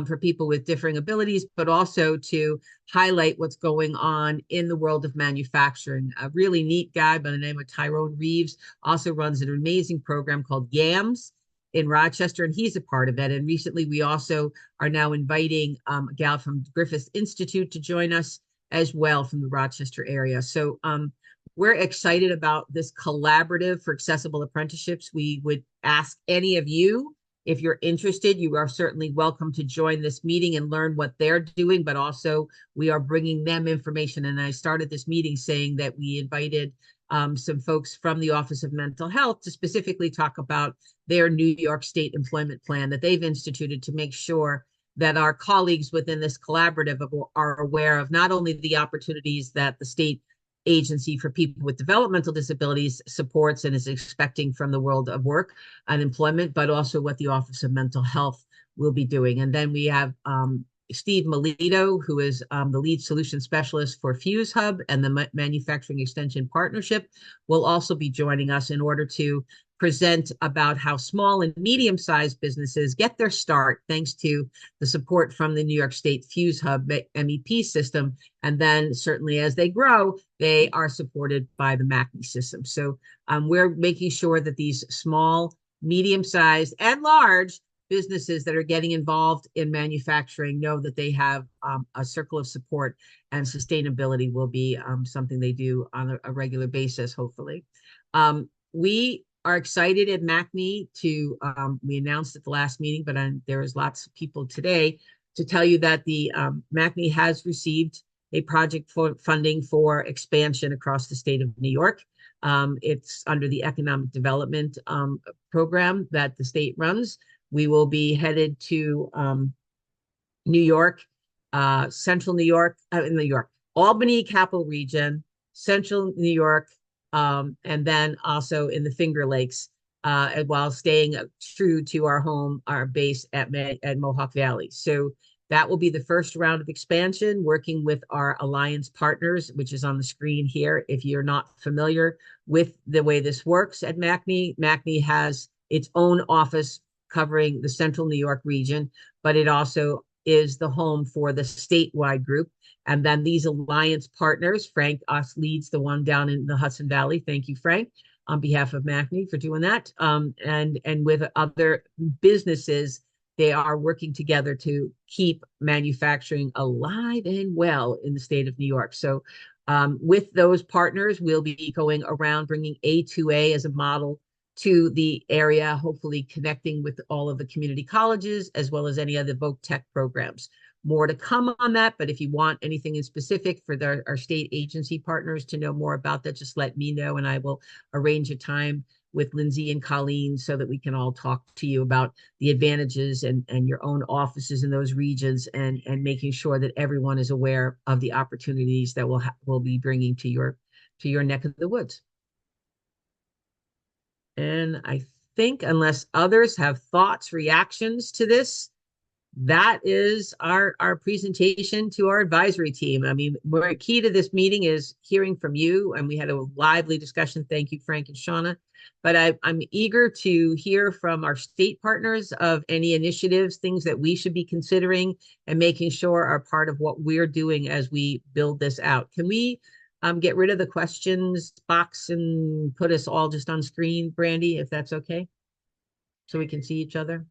S1: for people with differing abilities, but also to highlight what's going on in the world of manufacturing. A really neat guy by the name of Tyrone Reeves also runs an amazing program called YAMS, in Rochester, and he's a part of it. And recently, we also are now inviting a gal from Griffith Institute to join us as well from the Rochester area. So we're excited about this collaborative for accessible apprenticeships. We would ask any of you, if you're interested, you are certainly welcome to join this meeting and learn what they're doing, but also we are bringing them information. And I started this meeting saying that we invited some folks from the Office of Mental Health to specifically talk about their New York State employment plan that they've instituted to make sure that our colleagues within this collaborative are aware of not only the opportunities that the state agency for people with developmental disabilities supports and is expecting from the world of work and employment, but also what the Office of Mental Health will be doing. And then we have Steve Melito, who is the lead solution specialist for Fuse Hub and the Manufacturing Extension Partnership, will also be joining us in order to present about how small and medium-sized businesses get their start thanks to the support from the New York State Fuse Hub MEP system. And then certainly as they grow, they are supported by the MACNY system. So we're making sure that these small, medium-sized, and large businesses that are getting involved in manufacturing know that they have a circle of support, and sustainability will be something they do on a regular basis, hopefully. We are excited at MACNY to, we announced at the last meeting, but there is lots of people today to tell you that the MACNY has received a project for funding for expansion across the state of New York. It's under the Economic Development program that the state runs. We will be headed to New York, Central New York, Albany Capital Region, Central New York, and then also in the Finger Lakes, while staying true to our home, our base at Mohawk Valley. So that will be the first round of expansion, working with our alliance partners, which is on the screen here. If you're not familiar with the way this works at MACNY, MACNY has its own office covering the Central New York region, but it also is the home for the statewide group. And then these alliance partners, Frank us leads the one down in the Hudson Valley. Thank you, Frank, on behalf of MACNY for doing that. And with other businesses, they are working together to keep manufacturing alive and well in the state of New York. So with those partners, we'll be going around bringing A2A as a model to the area, hopefully connecting with all of the community colleges as well as any other voc tech programs. More to come on that, but if you want anything in specific for our state agency partners to know more about that, just let me know and I will arrange a time with Lindsay and Colleen so that we can all talk to you about the advantages and your own offices in those regions, and making sure that everyone is aware of the opportunities that we'll be bringing to your neck of the woods. And I think unless others have thoughts, reactions to this, that is our presentation to our advisory team. I mean, the key to this meeting is hearing from you, and we had a lively discussion. Thank you, Frank and Shauna. But I'm eager to hear from our state partners of any initiatives, things that we should be considering and making sure are part of what we're doing as we build this out. Can we get rid of the questions box and put us all just on screen, Brandy, if that's okay, so we can see each other?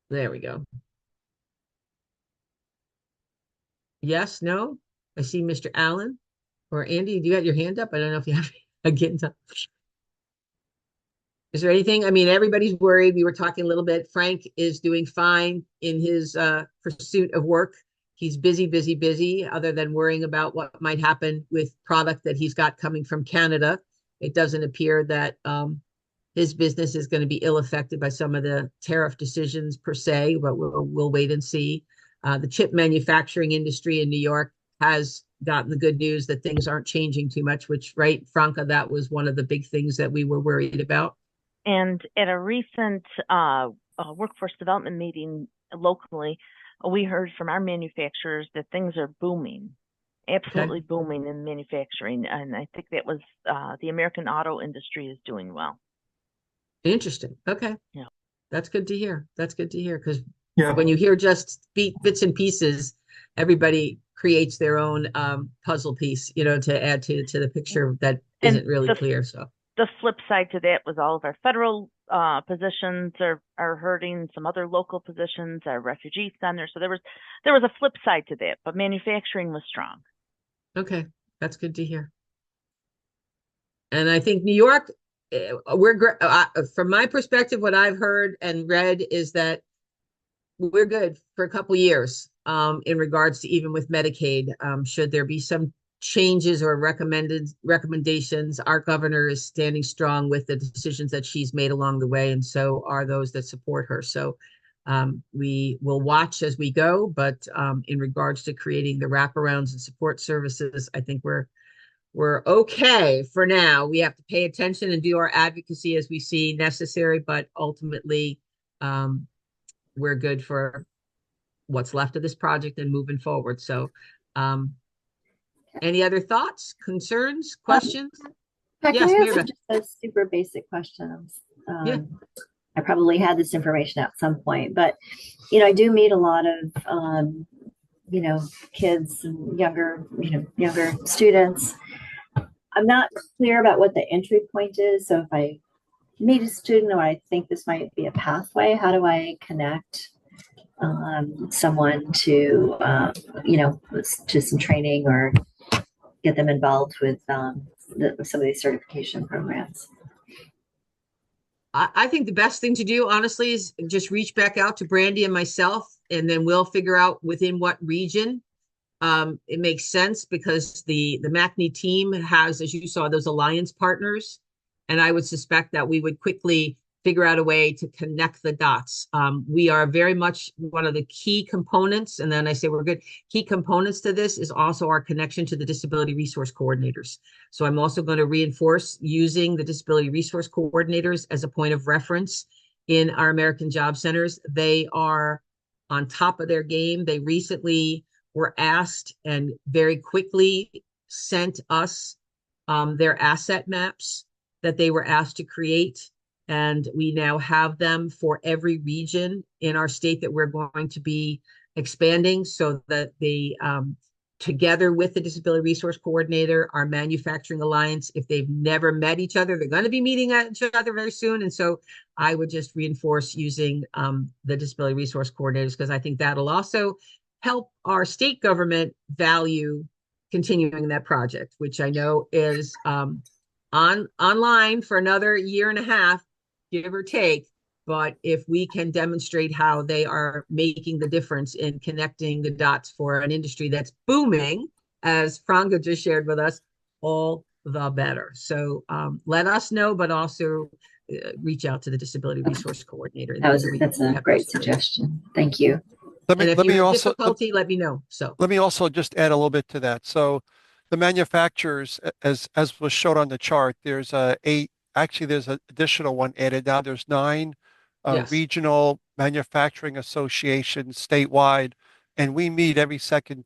S1: There we go. Yes, no? I see Mr. Allen or Andy. Do you have your hand up? I don't know if you have again. Is there anything? I mean, everybody's worried. We were talking a little bit. Frank is doing fine in his pursuit of work. He's busy, busy, busy, other than worrying about what might happen with product that he's got coming from Canada. It doesn't appear that his business is going to be ill affected by some of the tariff decisions per se, but we'll wait and see. The chip manufacturing industry in New York has gotten the good news that things aren't changing too much, which, right, Franca, that was one of the big things that we were worried about.
S7: And at a recent workforce development meeting locally, we heard from our manufacturers that things are booming, absolutely booming in manufacturing. And I think that was the American auto industry is doing well.
S1: Interesting. Okay.
S7: Yeah.
S1: That's good to hear. That's good to hear, because when you hear just bits and pieces, everybody creates their own puzzle piece, to add to the picture that isn't really clear. So
S7: the flip side to that was all of our federal positions are hurting. Some other local positions, our refugee center. So there was a flip side to that, but manufacturing was strong.
S1: Okay, that's good to hear. And I think New York, from my perspective, what I've heard and read is that we're good for a couple years in regards to even with Medicaid. Should there be some changes or recommendations, our governor is standing strong with the decisions that she's made along the way, and so are those that support her. So we will watch as we go, but in regards to creating the wraparounds and support services, I think we're okay for now. We have to pay attention and do our advocacy as we see necessary, but ultimately we're good for what's left of this project and moving forward. So any other thoughts, concerns, questions?
S8: Can
S1: Yes,
S8: I ask
S1: Mira.
S8: just a super basic question?
S1: Yeah.
S8: I probably had this information at some point, but I do meet a lot of kids and younger students. I'm not clear about what the entry point is. So if I meet a student or I think this might be a pathway, how do I connect someone to to some training or get them involved with some of these certification programs?
S1: I think the best thing to do, honestly, is just reach back out to Brandy and myself, and then we'll figure out within what region it makes sense, because the MACNY team has, as you saw, those alliance partners, and I would suspect that we would quickly figure out a way to connect the dots. We are very much one of the key components, and then I say we're good. Key components to this is also our connection to the disability resource coordinators. So I'm also going to reinforce using the disability resource coordinators as a point of reference in our American Job Centers. They are on top of their game. They recently were asked and very quickly sent us their asset maps that they were asked to create. And we now have them for every region in our state that we're going to be expanding, so that they, together with the Disability Resource Coordinator, our Manufacturing Alliance, if they've never met each other, they're going to be meeting each other very soon. And so I would just reinforce using the Disability Resource Coordinators, because I think that'll also help our state government value continuing that project, which I know is online for another year and a half, give or take. But if we can demonstrate how they are making the difference in connecting the dots for an industry that's booming, as Frango just shared with us, all the better. So let us know, but also reach out to the Disability Resource Coordinator.
S8: That's a great suggestion. Thank you.
S1: And if you have difficulty, let me know. So
S2: let me also just add a little bit to that. So the manufacturers, as was shown on the chart, there's there's an additional one added. Now there's 9
S1: yes.
S2: regional manufacturing associations statewide, and we meet every second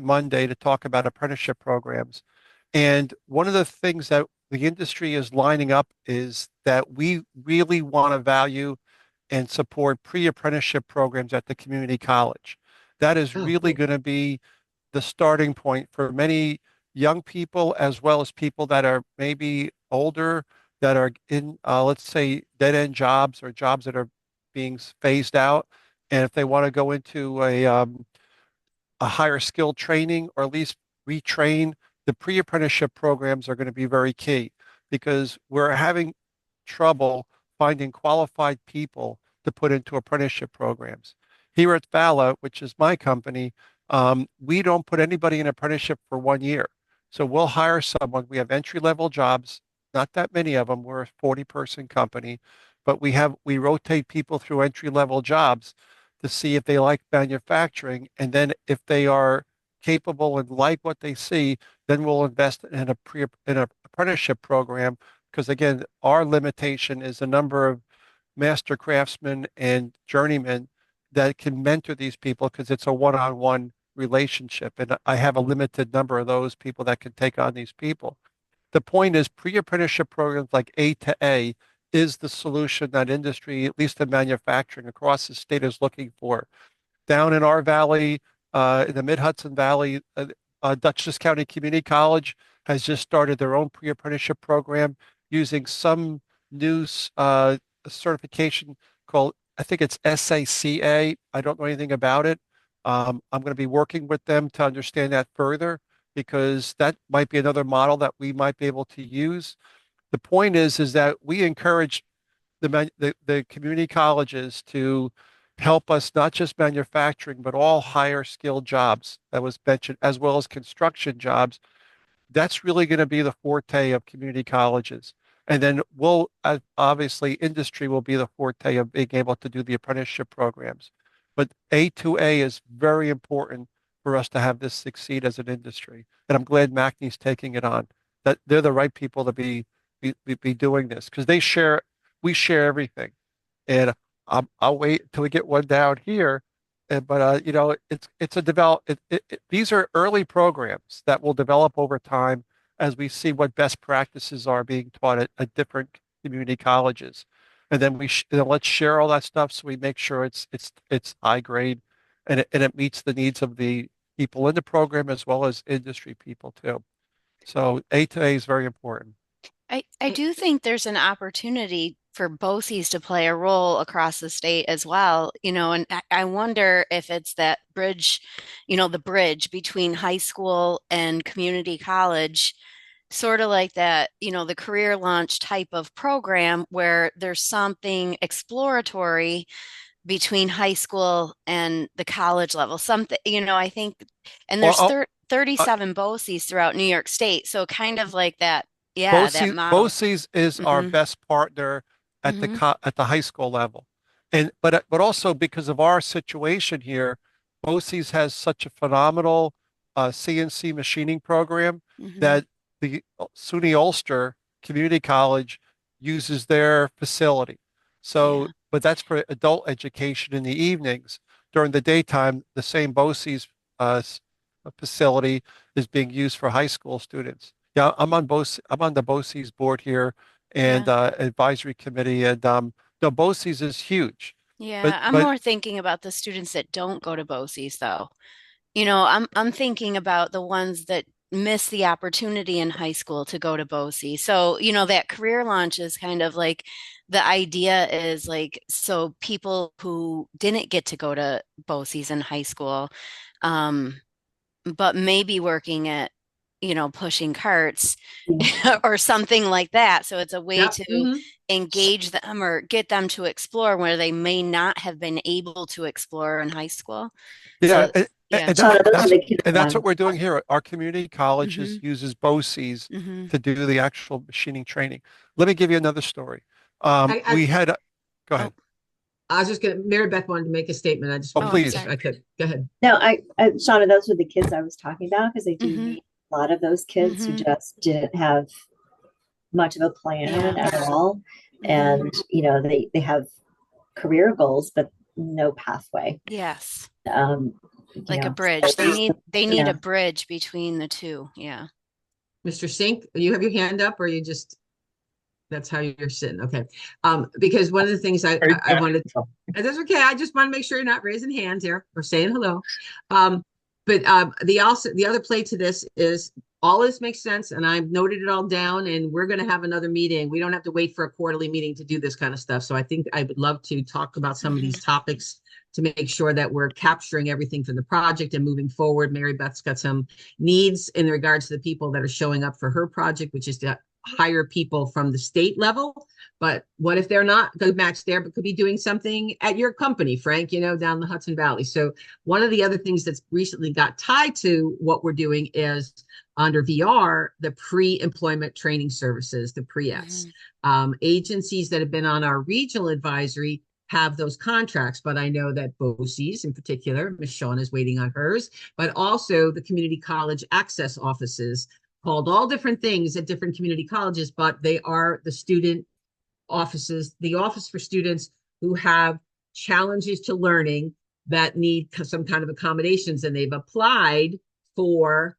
S2: Monday to talk about apprenticeship programs. And one of the things that the industry is lining up is that we really want to value and support pre-apprenticeship programs at the community college. That is really going to be the starting point for many young people, as well as people that are maybe older, that are in, let's say, dead-end jobs or jobs that are being phased out. And if they want to go into a higher skill training, or at least retrain, the pre-apprenticeship programs are going to be very key, because we're having trouble finding qualified people to put into apprenticeship programs. Here at Fala, which is my company, we don't put anybody in apprenticeship for 1 year. So we'll hire someone. We have entry-level jobs, not that many of them. We're a 40-person company, but we rotate people through entry-level jobs to see if they like manufacturing. And then if they are capable and like what they see, then we'll invest in an apprenticeship program. Because again, our limitation is the number of master craftsmen and journeymen that can mentor these people, because it's a one-on-one relationship. And I have a limited number of those people that can take on these people. The point is, pre-apprenticeship programs like A2A is the solution that industry, at least in manufacturing across the state, is looking for. Down in our valley, in the Mid-Hudson Valley, Dutchess County Community College has just started their own pre-apprenticeship program using some new certification called, I think it's SACA. I don't know anything about it. I'm going to be working with them to understand that further because that might be another model that we might be able to use. The point is that we encourage the community colleges to help us not just manufacturing, but all higher skilled jobs that was mentioned, as well as construction jobs. That's really going to be the forte of community colleges. And then obviously industry will be the forte of being able to do the apprenticeship programs. But A2A is very important for us to have this succeed as an industry. And I'm glad Macney's taking it on. That they're the right people to be doing this because we share everything. And I'll wait till we get one down here. But it's a these are early programs that will develop over time as we see what best practices are being taught at different community colleges, and then let's share all that stuff so we make sure it's high grade, and it meets the needs of the people in the program as well as industry people too. So A2A is very important.
S5: I do think there's an opportunity for BOCES to play a role across the state as well, and I wonder if it's that bridge, the bridge between high school and community college, sort of like that, the career launch type of program where there's something exploratory between high school and the college level. Something, I think, and there's
S2: Well,
S5: 37 BOCES throughout New York State. So kind of like that, yeah, that
S2: BOCES,
S5: model.
S2: BOCES is our best partner at
S5: hmm
S2: at the high school level, and but also because of our situation here, BOCES has such a phenomenal CNC machining program
S5: hmm
S2: that the SUNY Ulster Community College uses their facility. So,
S5: Yeah.
S2: but that's for adult education in the evenings. During the daytime, the same BOCES facility is being used for high school students. Yeah, I'm on the BOCES board here and
S5: Yeah.
S2: advisory committee, and no, BOCES is huge.
S5: Yeah. I'm
S2: But
S5: more thinking about the students that don't go to BOCES though. I'm thinking about the ones that miss the opportunity in high school to go to BOCES. So, that career launch is kind of like the idea is like so people who didn't get to go to BOCES in high school, um, but maybe working at, pushing carts or something like that. So it's a way
S1: Yep.
S5: to engage them or get them to explore where they may not have been able to explore in high school.
S2: yeah,
S5: So, yeah.
S8: Those are the kids
S2: and
S8: that
S2: that's
S8: I'm
S2: what we're doing here. Our community
S5: hmm
S2: colleges uses BOCES
S5: hmm
S2: to do the actual machining training. Let me give you another story.
S1: I,
S2: We had, go
S5: Oh,
S2: ahead.
S1: I was just gonna, Mary Beth wanted to make a statement. I just
S2: Oh,
S5: oh, I'm
S1: wanted, if
S2: please.
S5: sorry.
S1: I could, go ahead.
S8: No, Shauna, those were the kids I was talking about because I do
S5: hmm
S8: meet a lot of those kids who
S5: hmm
S8: just didn't have much of a plan
S5: Yeah.
S8: at all.
S5: hmm
S8: And, they have career goals, but no pathway.
S5: Yes.
S8: Um,
S5: Like a bridge. They need a
S8: yeah.
S5: bridge between the two. Yeah.
S1: Mr. Sink, you have your hand up or you just, that's how you're sitting. Okay. Because one of the things
S4: Are you-
S1: I wanted, and that's okay. I just want to make sure you're not raising hands here or saying hello. But the other play to this is all this makes sense, and I've noted it all down, and we're going to have another meeting. We don't have to wait for a quarterly meeting to do this kind of stuff. So I think I would love to talk about some of
S5: hmm
S1: these topics to make sure that we're capturing everything for the project and moving forward. Mary Beth's got some needs in regards to the people that are showing up for her project, which is to hire people from the state level. But what if they're not good match there, but could be doing something at your company, Frank, down the Hudson Valley. So one of the other things that's recently got tied to what we're doing is under VR, the pre-employment training services, the pre-ETS. Agencies that have been on our regional advisory have those contracts, but I know that BOCES in particular, Ms. Shawn is waiting on hers, but also the community college access offices called all different things at different community colleges, but they are the student offices, the office for students who have challenges to learning that need some kind of accommodations, and they've applied for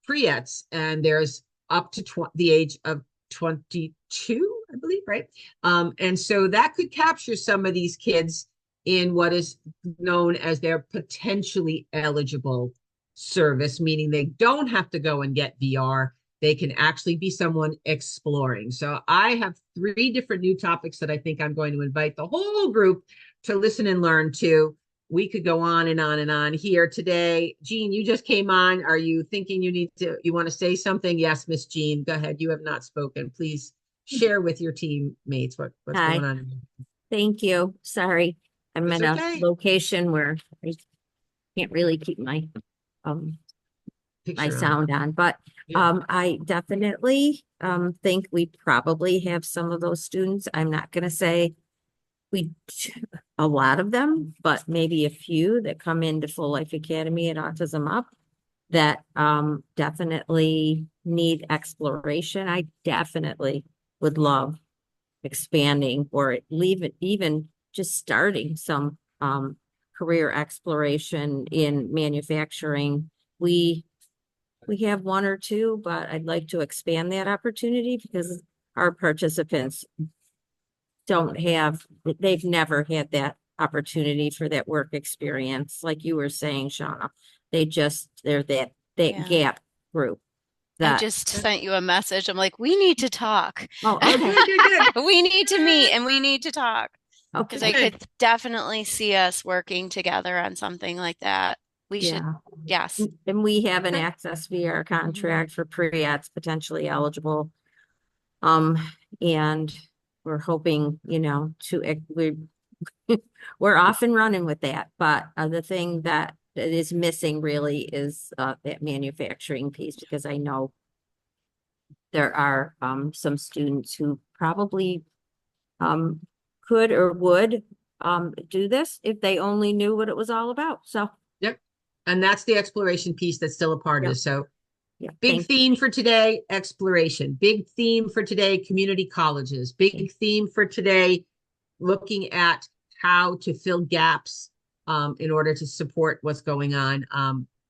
S1: pre-ETS, and there's up to the age of 22, I believe, right? And so that could capture some of these kids in what is known as their potentially eligible service, meaning they don't have to go and get VR. they can actually be someone exploring. So I have 3 different new topics that I think I'm going to invite the whole group to listen and learn to. We could go on and on and on here today. Jean, you just came on. Are you thinking you want to say something? Yes, Miss Jean, go ahead. You have not spoken. Please share with your teammates what's
S9: Hi.
S1: going on.
S9: Thank you. Sorry. I'm
S1: It's
S9: in
S1: okay.
S9: a location where I can't really keep my
S1: Picture on.
S9: sound on, but
S1: Yeah.
S9: I definitely think we probably have some of those students. I'm not gonna say a lot of them, but maybe a few that come into Full Life Academy at Autism Up that definitely need exploration. I definitely would love expanding or even just starting some career exploration in manufacturing. We have 1 or 2, but I'd like to expand that opportunity because our participants they've never had that opportunity for that work experience. Like you were saying, Shauna, they're that
S5: Yeah.
S9: gap group.
S5: I just sent you a message. I'm like, we need to talk.
S9: Oh,
S1: Oh,
S9: okay.
S1: good.
S5: We need to meet and we need to talk. Because I
S9: Okay.
S5: could definitely see us working together on something like that. We should,
S9: Yeah.
S5: yes.
S9: And we have an
S1: Okay.
S9: access via our contract for pre-ets potentially eligible. And we're hoping, we're off and running with that. But the thing that is missing really is that manufacturing piece, because I know there are some students who probably could or would do this if they only knew what it was all about. So
S1: Yep. And that's the exploration piece that's still a part of
S9: Yep.
S1: this. So
S9: yeah,
S1: big theme for today, exploration. Big theme for today, community colleges. Big theme for today, looking at how to fill gaps in order to support what's going on.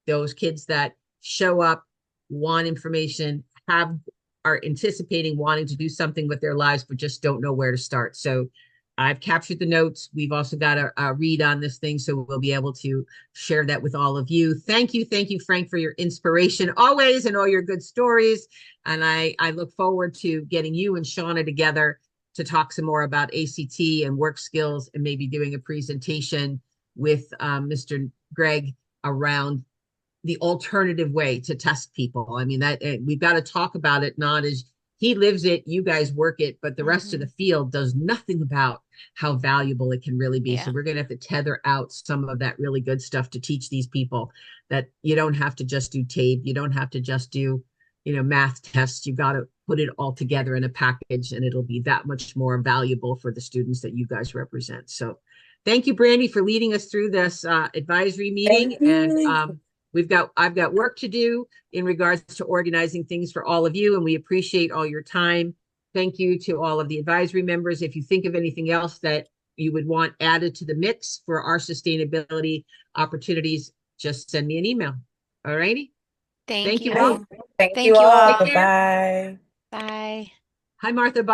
S1: Those kids that show up, want information, are anticipating wanting to do something with their lives, but just don't know where to start. So I've captured the notes. We've also got a read on this thing, so we'll be able to share that with all of you. Thank you, Frank, for your inspiration always and all your good stories. And I look forward to getting you and Shauna together to talk some more about ACT and work skills, and maybe doing a presentation with Mr. Greg around the alternative way to test people. I mean, that we've got to talk about it, not as he lives it, you guys work it, but the rest of the field does nothing about how valuable it can really be.
S5: Yeah.
S1: So we're going to have to tether out some of that really good stuff to teach these people that you don't have to just do tape. You don't have to just do, math tests. You got to put it all together in a package, and it'll be that much more valuable for the students that you guys represent. So thank you, Brandy, for leading us through this advisory meeting. And I've got work to do in regards to organizing things for all of you, and we appreciate all your time. Thank you to all of the advisory members. If you think of anything else that you would want added to the mix for our sustainability opportunities, just send me an email. All righty.
S5: Thank you
S1: all.
S3: Thank
S5: Thank
S3: you
S5: you
S3: all.
S5: all.
S3: Bye-bye.
S5: Bye.
S1: Hi, Martha. Bye.